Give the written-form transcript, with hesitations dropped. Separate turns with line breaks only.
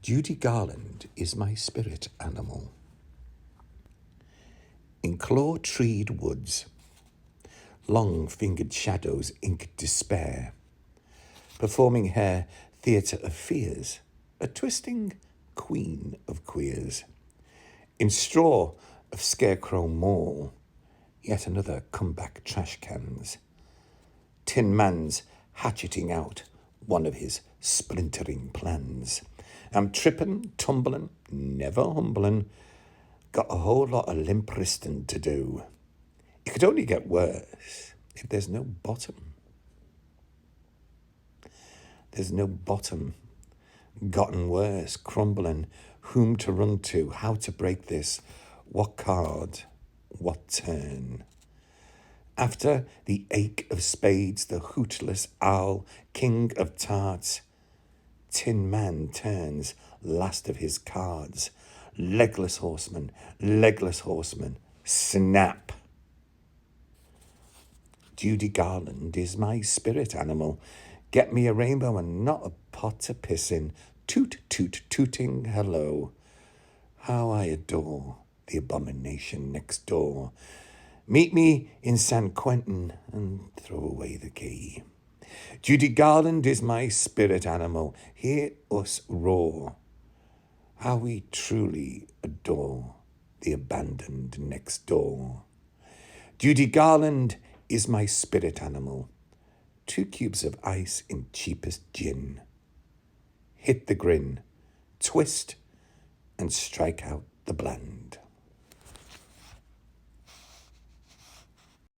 Judy Garland is my spirit animal. In claw-treed woods, long-fingered shadows ink despair, performing her theatre of fears, a twisting queen of queers. In straw of scarecrow mall, yet another comeback trash cans. Tin Man's hatcheting out one of his splintering plans. I'm trippin', tumblin', never humblin', got a whole lot of limp wristin' to do. It could only get worse if there's no bottom. There's no bottom. Gotten worse, crumbling, whom to run to, how to break this, what card, what turn. After the ache of spades, the hootless owl, king of tarts, Tin Man turns last of his cards. Legless horseman, snap. Judy Garland is my spirit animal. Get me a rainbow and not a pot to piss in. Toot, toot, tooting hello. How I adore the abomination next door. Meet me in San Quentin and throw away the key. Judy Garland is my spirit animal. Hear us roar. How we truly adore the abandoned next door. Judy Garland is my spirit animal. 2 cubes of ice in cheapest gin. Hit the grin, twist, and strike out the bland.